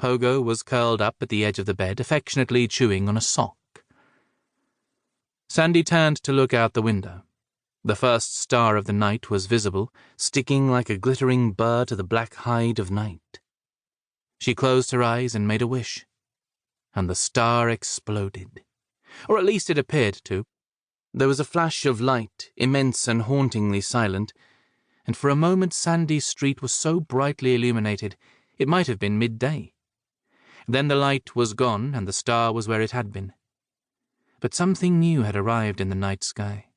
Pogo was curled up at the edge of the bed, affectionately chewing on a sock. Sandy turned to look out the window. The first star of the night was visible, sticking like a glittering burr to the black hide of night. She closed her eyes and made a wish, and the star exploded. Or at least it appeared to. There was a flash of light, immense and hauntingly silent, and for a moment Sandy's street was so brightly illuminated it might have been midday. Then the light was gone, and the star was where it had been. But something new had arrived in the night sky.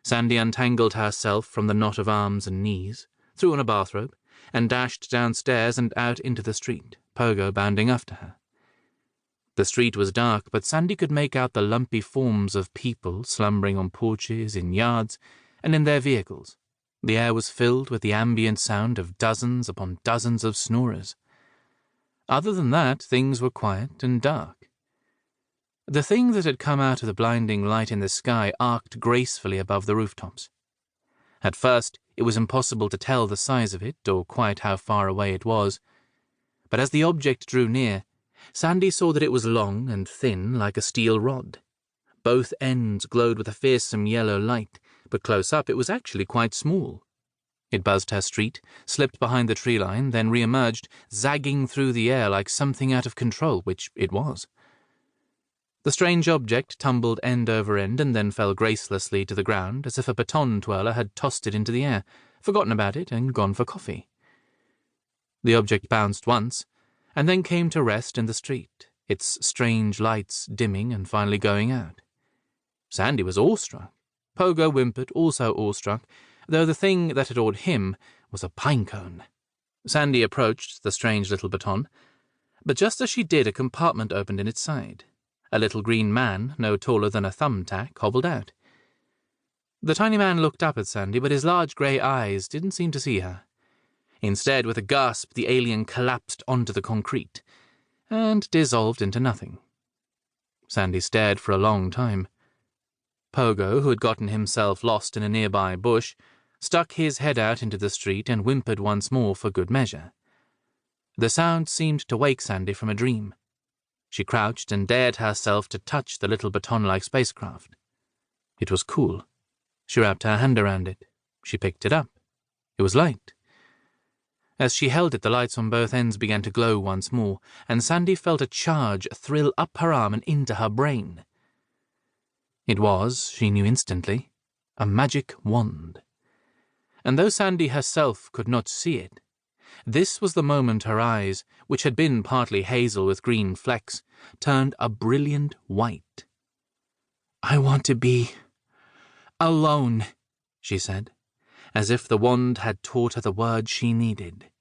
Sandy untangled herself from the knot of arms and knees, threw on a bathrobe, and dashed downstairs and out into the street, Pogo bounding after her. The street was dark, but Sandy could make out the lumpy forms of people slumbering on porches, in yards, and in their vehicles. The air was filled with the ambient sound of dozens upon dozens of snorers. Other than that, things were quiet and dark. The thing that had come out of the blinding light in the sky arced gracefully above the rooftops. At first, it was impossible to tell the size of it or quite how far away it was, but as the object drew near, Sandy saw that it was long and thin like a steel rod. Both ends glowed with a fearsome yellow light, but close up it was actually quite small. It buzzed her street, slipped behind the tree line, then re-emerged, zagging through the air like something out of control, which it was. The strange object tumbled end over end and then fell gracelessly to the ground as if a baton twirler had tossed it into the air, forgotten about it, and gone for coffee. The object bounced once, and then came to rest in the street, its strange lights dimming and finally going out. Sandy was awestruck. Pogo whimpered, also awestruck, though the thing that had awed him was a pine cone. Sandy approached the strange little baton, but just as she did, a compartment opened in its side. A little green man, no taller than a thumbtack, hobbled out. The tiny man looked up at Sandy, but his large grey eyes didn't seem to see her. Instead, with a gasp, the alien collapsed onto the concrete and dissolved into nothing. Sandy stared for a long time. Pogo, who had gotten himself lost in a nearby bush, stuck his head out into the street and whimpered once more for good measure. The sound seemed to wake Sandy from a dream. She crouched and dared herself to touch the little baton-like spacecraft. It was cool. She wrapped her hand around it. She picked it up. It was light. As she held it, the lights on both ends began to glow once more, and Sandy felt a charge thrill up her arm and into her brain. It was, she knew instantly, a magic wand. And though Sandy herself could not see it, this was the moment her eyes, which had been partly hazel with green flecks, turned a brilliant white. "I want to be alone," she said, as if the wand had taught her the word she needed.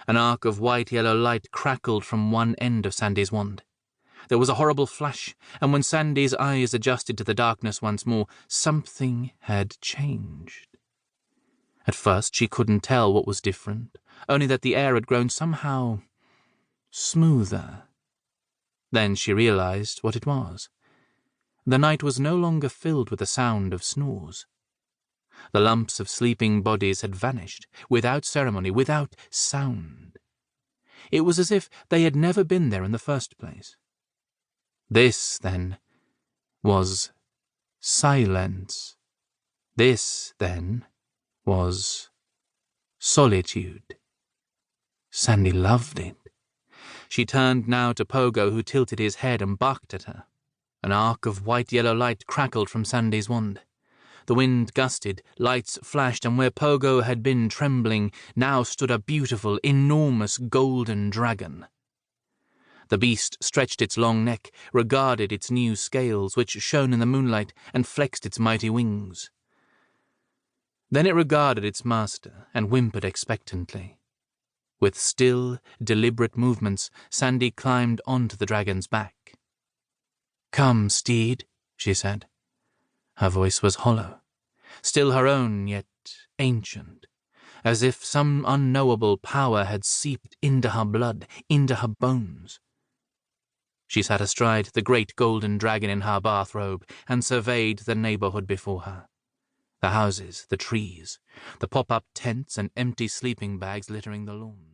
An arc of white-yellow light crackled from one end of Sandy's wand. There was a horrible flash, and when Sandy's eyes adjusted to the darkness once more, something had changed. At first she couldn't tell what was different, only that the air had grown somehow smoother. Then she realized what it was. The night was no longer filled with the sound of snores. The lumps of sleeping bodies had vanished, without ceremony, without sound. It was as if they had never been there in the first place. This, then, was silence. This, then, was solitude. Sandy loved it. She turned now to Pogo, who tilted his head and barked at her. An arc of white-yellow light crackled from Sandy's wand. The wind gusted, lights flashed, and where Pogo had been trembling, now stood a beautiful, enormous golden dragon. The beast stretched its long neck, regarded its new scales, which shone in the moonlight, and flexed its mighty wings. Then it regarded its master and whimpered expectantly. With still, deliberate movements, Sandy climbed onto the dragon's back. "Come, steed," she said. Her voice was hollow, still her own, yet ancient, as if some unknowable power had seeped into her blood, into her bones. She sat astride the great golden dragon in her bathrobe and surveyed the neighborhood before her. The houses, the trees, the pop-up tents and empty sleeping bags littering the lawn.